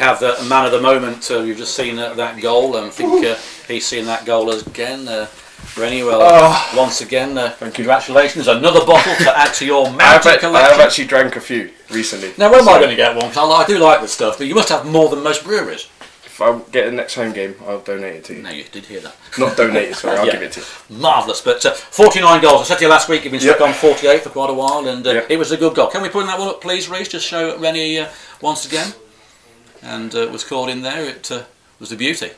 have the man of the moment. You've just seen that goal, and I think he's seen that goal again. Rene, well, once again, congratulations. Another bottle to add to your mountain collection. I have actually drank a few recently. Now, when am I going to get one? Because I do like the stuff, but you must have more than most breweries. If I get the next home game, I'll donate it to you. No, you did hear that. Not donate it, sorry, I'll give it to you. Marvellous, but 49 goals. I said to you last week you've been stuck on 48 for quite a while, and it was a good goal. Can we put in that one up, please, Reece? Just show Rene once again. And was called in there. It was a beauty.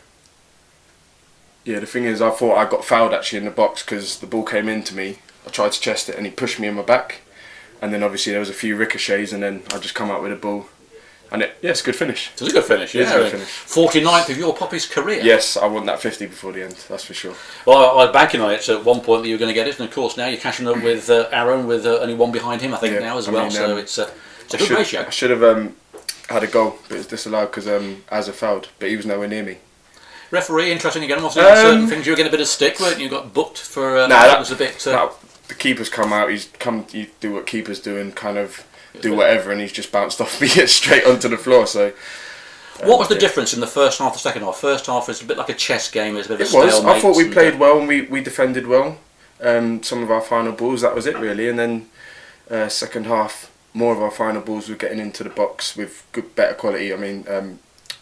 Yeah, the thing is, I thought I got fouled actually in the box because the ball came into me. I tried to chest it and he pushed me in my back. And then obviously there was a few ricochets and then I just come out with a ball. And it's a good finish. It's a good finish, yeah. It's a good finish. 49th of your Poppy's career. Yes, I want that 50 before the end, that's for sure. Well, I was banking on it at one point that you were going to get it, and of course now you're catching up with Aaron with only one behind him, I think, now as well. So it's a good ratio. I should have had a goal, but it's disallowed because Azza fouled, but he was nowhere near me. Referee, interesting again. Obviously, certain things you were getting a bit of stick, weren't you? You got booked for. That was a bit. The keeper's come out. You do what keepers do and kind of do whatever, and he's just bounced off me straight onto the floor. So. What was the difference in the first half, the second half? First half was a bit like a chess game. It was a bit of a stalemate. I thought we played well and we defended well. Some of our final balls, that was it really, and then second half. More of our final balls were getting into the box with better quality. I mean,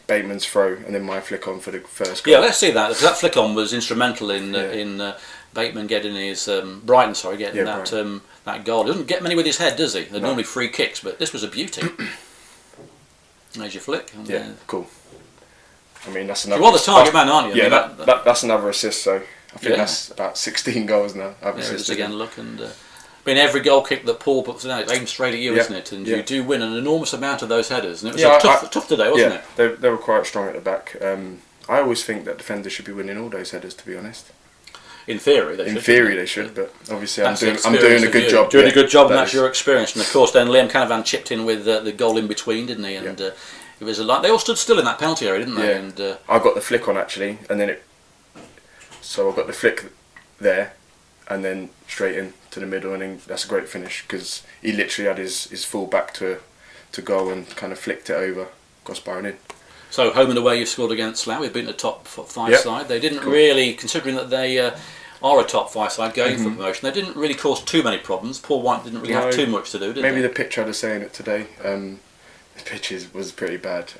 Bateman's throw and then my flick on for the first goal. Yeah, let's see that, because that flick on was instrumental in Bateman getting his Brighton getting that goal. He doesn't get many with his head, does he? They're normally free kicks, but this was a beauty. There's your flick. And, cool. I mean, that's another. You're the target man, aren't you? Yeah, I mean, that's another assist. So I think that's about 16 goals now. I've assisted again. Look and. I mean, every goal kick that Paul puts in, it's aimed straight at you, isn't it? And you do win an enormous amount of those headers. And it was tough today, wasn't it? They were quite strong at the back. I always think that defenders should be winning all those headers, to be honest. In theory, they should. In theory, they should, but obviously I'm doing a good job. Doing a good job, and that's your experience. And of course, then Liam Canavan chipped in with the goal in between, didn't he? And it was they all stood still in that penalty area, didn't they? Yeah. And I got the flick on actually, and then so I got the flick there, and then straight in to the middle, and then that's a great finish because he literally had his full back to goal and kind of flicked it over, crossbar in. So home and away you've scored against Slough. We've been a top 5 side. They didn't really, considering that they are a top 5 side going for promotion, they didn't really cause too many problems. Paul White didn't really have too much to do, did maybe they? The pitch, I was saying it today, the pitch was pretty bad.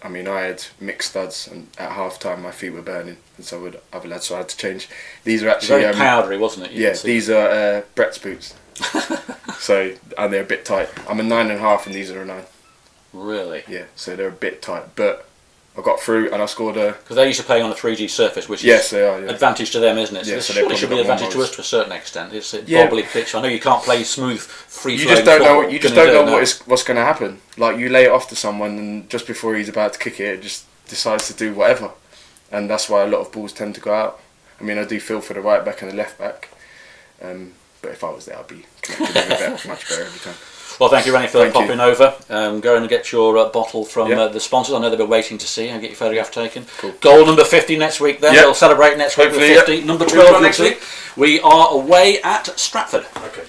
I mean, I had mixed studs, and at half time my feet were burning, and so would other lads, so I had to change. These are actually very powdery, wasn't it? These are Brett's boots. So, and they're a bit tight. I'm a 9.5, and these are a 9. Really? Yeah, so they're a bit tight, but I got through and I scored a. Because they're used to playing on a 3G surface, which is they are, advantage to them, isn't it? So yeah, so surely should be an advantage to us to a certain extent. It's a bobbly pitch. I know you can't play smooth, free. You just don't know. You just don't know what's going to happen. Like you lay it off to someone, and just before he's about to kick it just decides to do whatever, and that's why a lot of balls tend to go out. I mean, I do feel for the right back and the left back, but if I was there, I'd be connected much better every time. Well, thank you, Rene, for popping over. Go and get your bottle from the sponsors. I know they'll be waiting to see and get your photograph taken. Cool. Goal number 50 next week then. We'll celebrate next week with 50. Number 12 next week. We are away at Stratford. Okay.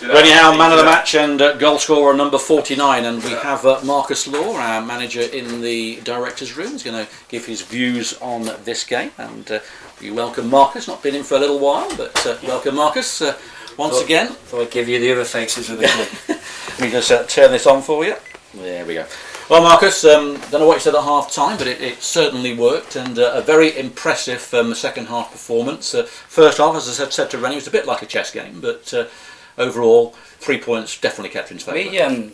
Rene Howe, man of the match and goal scorer number 49. And we have Marcus Law, our manager in the director's room. He's going to give his views on this game. And we welcome Marcus. Not been in for a little while, but welcome Marcus. Once again. Thought I'd give you the other faces of the club. Let me just turn this on for you. There we go. Well, Marcus, don't know what you said at half time, but it certainly worked, and a very impressive second half performance. First half, as I said to Rene, it was a bit like a chess game, but overall, 3 points definitely Kettering's favour.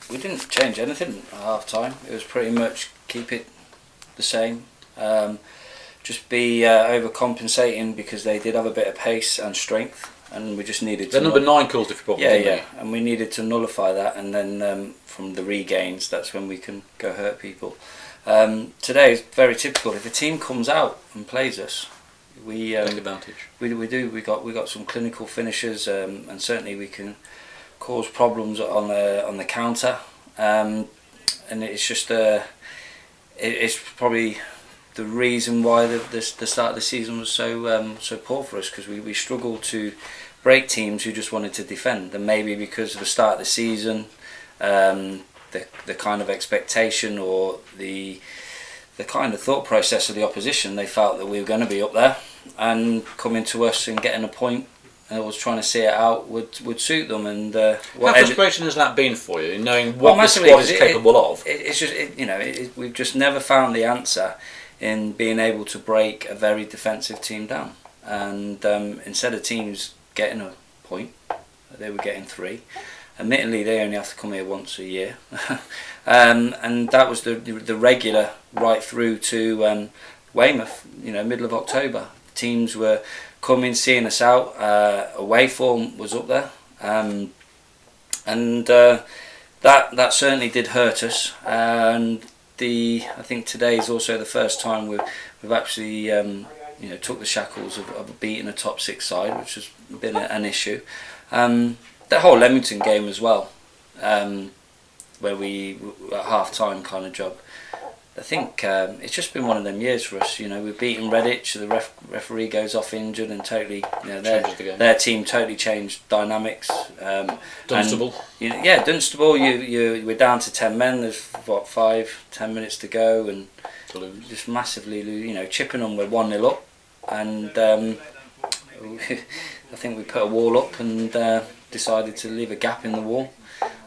We didn't change anything at half time. It was pretty much keep it the same. Just be overcompensating because they did have a bit of pace and strength. And we just needed to. The number 9 caused a problem. And we needed to nullify that, and then from the regains, that's when we can go hurt people. Today is very typical. If a team comes out and plays us, we take advantage. We do. We got some clinical finishers, and certainly we can cause problems on the counter. And it's just it's probably the reason why the start of the season was so poor for us, because we struggled to break teams who just wanted to defend. And maybe because of the start of the season, the kind of expectation or the kind of thought process of the opposition. They felt that we were going to be up there, and coming to us and getting a point and was trying to see it out would suit them. And how frustrating has that been for you, knowing what the squad is capable of? It's just we've just never found the answer in being able to break a very defensive team down. And instead of teams getting a point, they were getting 3. Admittedly, they only have to come here once a year, and that was the regular right through to Weymouth. Middle of October, teams were coming, seeing us out. Away form was up there, and that certainly did hurt us. And I think today is also the first time we've actually took the shackles of beating a top 6 side, which has been an issue. The whole Leamington game as well, where we at half time kind of job. I think it's just been one of them years for us. We've beaten Redditch, the referee goes off injured, and totally, their team totally changed dynamics. Dunstable. Dunstable. We're down to 10 men. There's 5-10 minutes to go, and just massively, chipping them. We're 1-0 up, and I think we put a wall up and decided to leave a gap in the wall.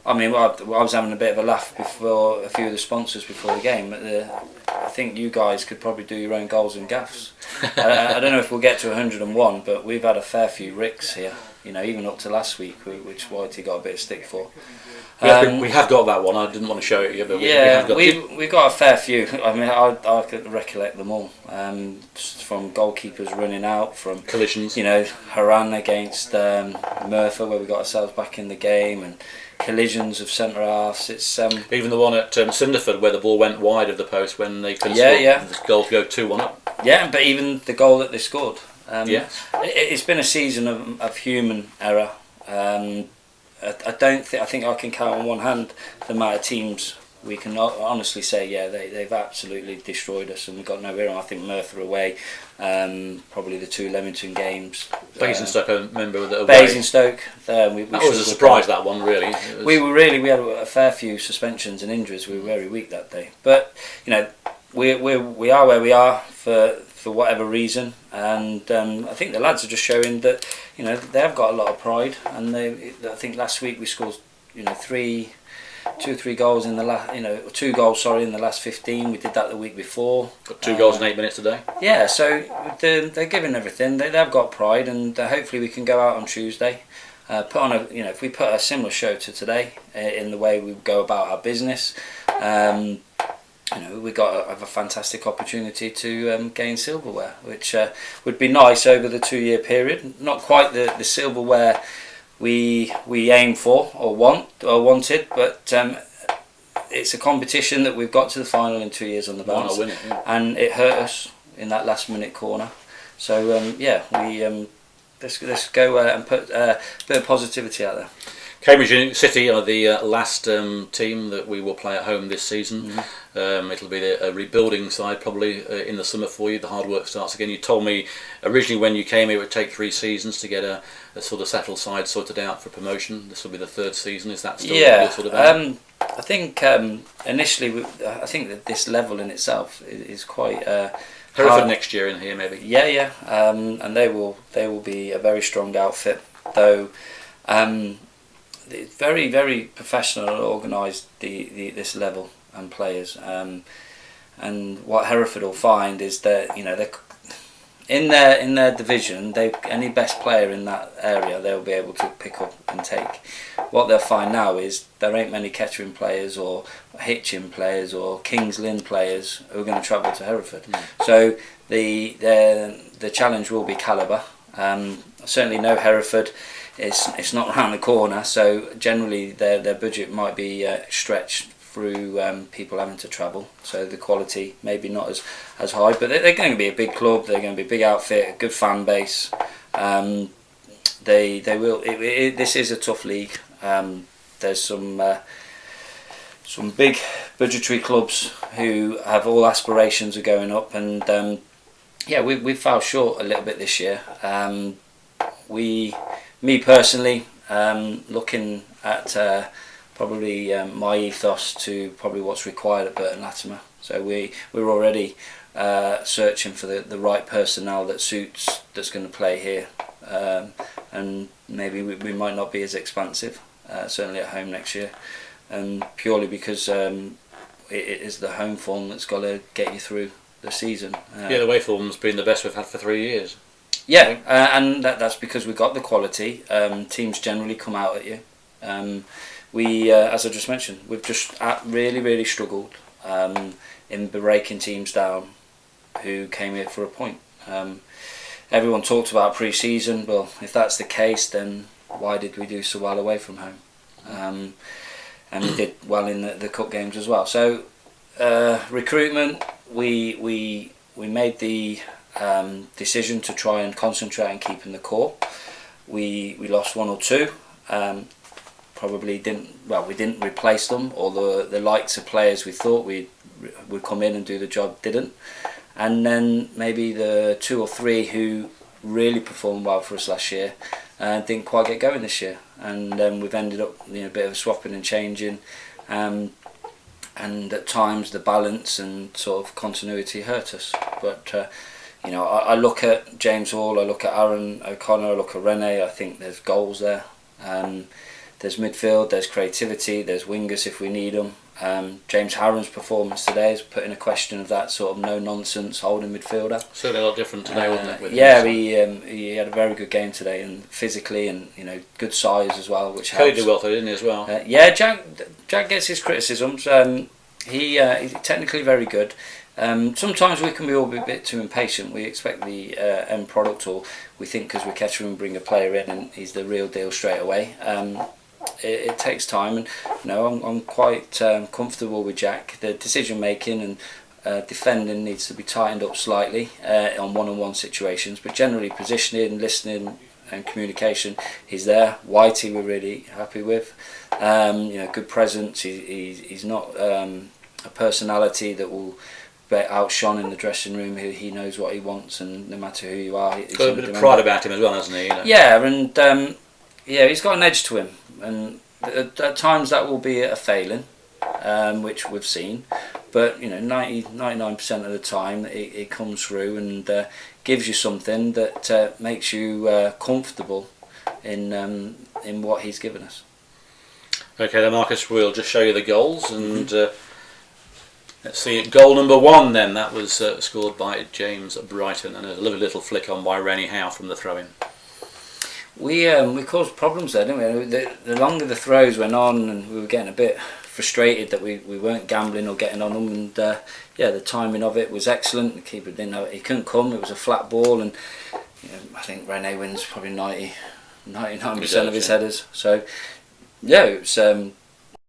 I mean, I was having a bit of a laugh before a few of the sponsors before the game. I think you guys could probably do your own goals and gaffs. I don't know if we'll get to 101, but we've had a fair few ricks here. Even up to last week, which Whitey got a bit of stick for. We have got that one. I didn't want to show it to you, but we've got a fair few. I mean, I could recollect them all. From goalkeepers running out, from collisions. Haran against Merthyr, where we got ourselves back in the game, and collisions of centre halves. It's even the one at Cinderford where the ball went wide of the post when they couldn't score. The goal to go 2-1 up. Yeah, but even the goal that they scored. It's been a season of human error. I think I can count on one hand the amount of teams we can honestly say, they've absolutely destroyed us, and we've got nowhere on. I think Merthyr away, probably the 2 Leamington games. Basingstoke, I remember with it away. Basingstoke. That was a surprise, that one, really. We had a fair few suspensions and injuries. We were very weak that day. But, we are where we are for whatever reason, and I think the lads are just showing that they have got a lot of pride. And I think last week we scored 2 or 3 goals in the last 2 goals in the last 15. We did that the week before. Got 2 goals in 8 minutes today. Yeah, so they're giving everything. They've got pride, and hopefully we can go out on Tuesday, put on if we put a similar show to today in the way we go about our business. We have a fantastic opportunity to gain silverware, which would be nice over the 2-year period. Not quite the silverware we aim for or wanted, but it's a competition that we've got to the final in 2 years on the bounce, and it hurt us in that last minute corner. So let's go and put a bit of positivity out there. Cambridge City are the last team that we will play at home this season. It'll be a rebuilding side probably in the summer for you. The hard work starts again. You told me originally when you came it would take 3 seasons to get a sort of settled side sorted out for promotion. This will be the 3rd season. Is that still your sort of aim? I think initially I think that this level in itself is quite Hereford next year in here maybe. And they will be a very strong outfit, though. It's very, very professional and organised, this level and players. And what Hereford will find is that they're in their division. Any best player in that area they'll be able to pick up and take. What they'll find now is there ain't many Kettering players or Hitchin players or Kings Lynn players who are going to travel to Hereford. So the challenge will be calibre. I certainly know Hereford. It's not around the corner, so generally their budget might be stretched through people having to travel. So the quality maybe not as high, but they're going to be a big club. They're going to be a big outfit, a good fan base. They will. This is a tough league. There's some big budgetary clubs who have all aspirations of going up, and we fell short a little bit this year. Me personally, looking at probably my ethos to probably what's required at Burton Latimer. So we're already searching for the right personnel that suits, that's going to play here, and maybe we might not be as expansive, certainly at home next year, and purely because it is the home form that's got to get you through the season. The away form's been the best we've had for 3 years. Yeah, and that's because we've got the quality. Teams generally come out at you. We, as I just mentioned, we've just really struggled in breaking teams down who came here for a point. Everyone talked about pre-season. Well, if that's the case, then why did we do so well away from home? And we did well in the Cooke games as well. So recruitment, we made the decision to try and concentrate on keeping the core. We lost one or two. Probably we didn't replace them, or the likes of players we thought would come in and do the job didn't. And then maybe the 2 or 3 who really performed well for us last year didn't quite get going this year, and then we've ended up a bit of swapping and changing, and at times the balance and sort of continuity hurt us. But I look at James Hall, I look at Aaron O'Connor, I look at Rene. I think there's goals there. There's midfield, there's creativity, there's wingers if we need them. James Harron's performance today is putting a question of that sort of no-nonsense holding midfielder. Certainly a lot different today, wasn't it? He had a very good game today, and physically, and good size as well, which helps. Kelly did well today, didn't he, as well? Jack gets his criticisms. He's technically very good. Sometimes we can be all a bit too impatient. We expect the end product, or we think because we're Kettering bring a player in and he's the real deal straight away. It takes time, and I'm quite comfortable with Jack. The decision making and defending needs to be tightened up slightly on one-on-one situations, but generally positioning, listening and communication, he's there. Whitey we're really happy with. Good presence. He's not a personality that will be outshone in the dressing room. He knows what he wants, and no matter who you are, he's got a bit of pride about him as well, hasn't he? Yeah, and he's got an edge to him, and at times that will be a failing, which we've seen, but 99% of the time it comes through and gives you something that makes you comfortable in what he's given us. Okay, then Marcus, we'll just show you the goals, and let's see, goal number 1 then, that was scored by James Brighton, and a lovely little flick on by Rene Howe from the throw-in. We caused problems there, didn't we? The longer the throws went on, and we were getting a bit frustrated that we weren't gambling or getting on them, and the timing of it was excellent. The keeper didn't know he couldn't come. It was a flat ball, and I think Rene wins probably 99% of his headers. So it was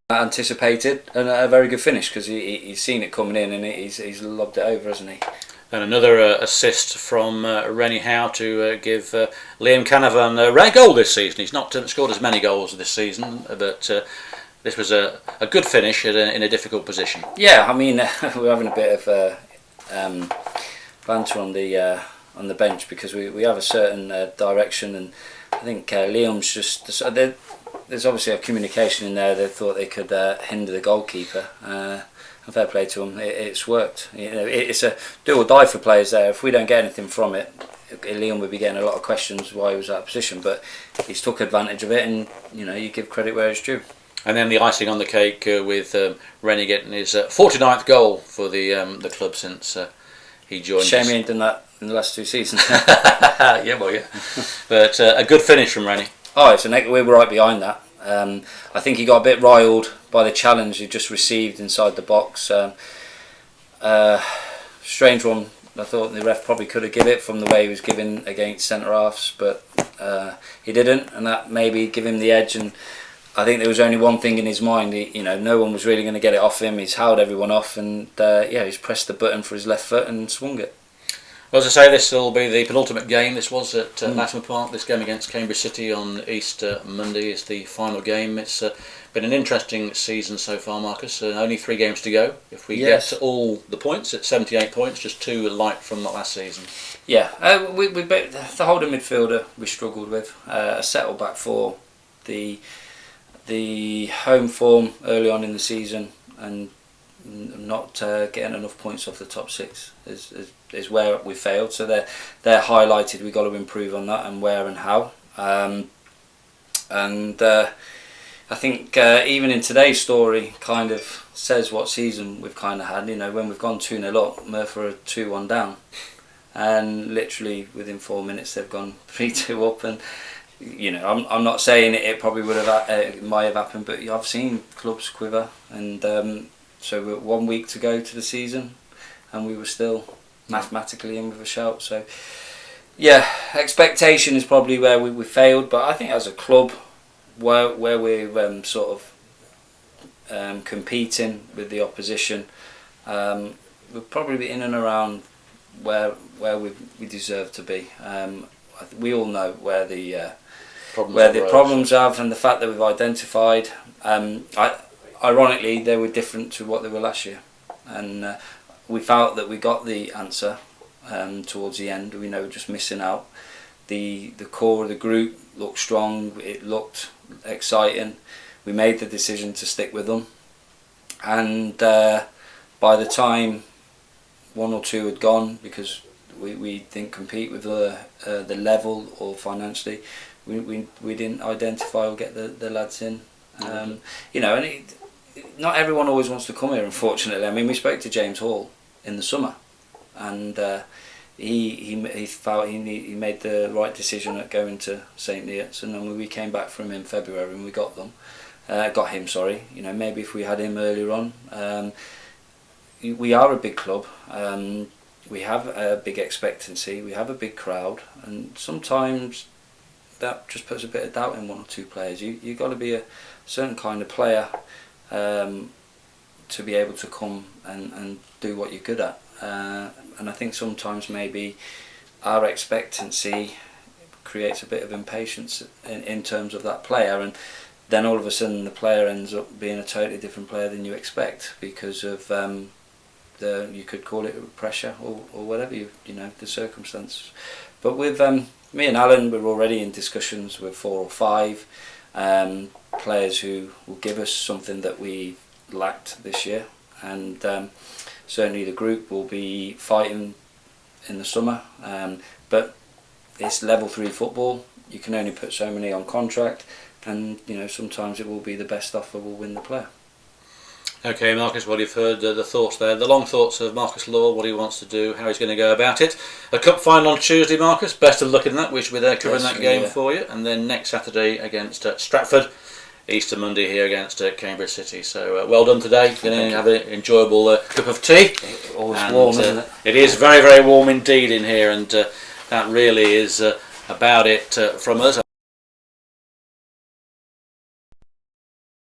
anticipated, and a very good finish, because he's seen it coming in and he's lobbed it over, hasn't he? And another assist from Rene Howe to give Liam Canavan a rare goal this season. He's not scored as many goals this season, but this was a good finish in a difficult position. Yeah, I mean, we're having a bit of banter on the bench, because we have a certain direction, and I think Liam's just... There's obviously a communication in there. They thought they could hinder the goalkeeper. And fair play to them, it's worked. It's a do or die for players there. If we don't get anything from it, Liam would be getting a lot of questions why he was out of position. But he's took advantage of it, and you give credit where it's due. And then the icing on the cake with Rene getting his 49th goal for the club since he joined. Shame he ain't done that in the last 2 seasons. Yeah. But a good finish from Rene. Oh, we were right behind that. I think he got a bit riled by the challenge he just received inside the box. Strange one. I thought the ref probably could have given it from the way he was giving against centre halves, but he didn't, and that maybe give him the edge. And I think there was only one thing in his mind. No one was really going to get it off him. He's held everyone off, and he's pressed the button for his left foot and swung it. Well, as I say, this will be the penultimate game. This was at Latimer Park. This game against Cambridge City on Easter Monday is the final game. It's been an interesting season so far, Marcus. Only 3 games to go. If we get all the points, it's 78 points, just 2 light from last season. Yeah, the holding midfielder we struggled with. A settle back for the the home form early on in the season and not getting enough points off the top 6 is where we failed. So they're highlighted. We've got to improve on that, and where and how. I think even in today's story kind of says what season we've kind of had. You know, when we've gone 2-0 up, Merthyr are 2-1 down, and literally within 4 minutes they've gone 3-2 up. And you know, I'm not saying it probably would have it might have happened, but I've seen clubs quiver. And so we're 1 week to go to the season, and we were still mathematically in with a shout. So yeah, expectation is probably where we failed, but I think as a club, where we're sort of competing with the opposition, we'll probably be in and around where we deserve to be. We all know where the problems are, and the fact that we've identified. Ironically, they were different to what they were last year, and we felt that we got the answer towards the end. We know we're just missing out. The core of the group looked strong. It looked exciting. We made the decision to stick with them, and by the time 1 or 2 had gone, because we didn't compete with the level or financially, we didn't identify or get the lads in. You know, and not everyone always wants to come here, unfortunately. I mean, we spoke to James Hall in the summer, and he felt he made the right decision at going to St Neots, and then we came back from him in February and we got him. Sorry, you know, maybe if we had him earlier on. We are a big club. We have a big expectancy. We have a big crowd, and sometimes that just puts a bit of doubt in 1 or 2 players. You've got to be a certain kind of player to be able to come and do what you're good at. And I think sometimes maybe our expectancy creates a bit of impatience in terms of that player, and then all of a sudden the player ends up being a totally different player than you expect because of you could call it pressure or whatever, you know, the circumstances. But with me and Alan, we're already in discussions with 4 or 5 players who will give us something that we lacked this year, and certainly the group will be fighting in the summer, but it's level 3 football. You can only put so many on contract, and you know, sometimes it will be the best offer will win the player. Okay, Marcus, well, you've heard the thoughts there, the long thoughts of Marcus Law, what he wants to do, how he's going to go about it. A cup final on Tuesday, Marcus, best of luck in that. We should be there covering that game for you. And then next Saturday against Stratford, Easter Monday here against Cambridge City. So well done today. You're going to have an enjoyable cup of tea. Always warm, isn't it? It is very, very warm indeed in here, and that really is about it from us.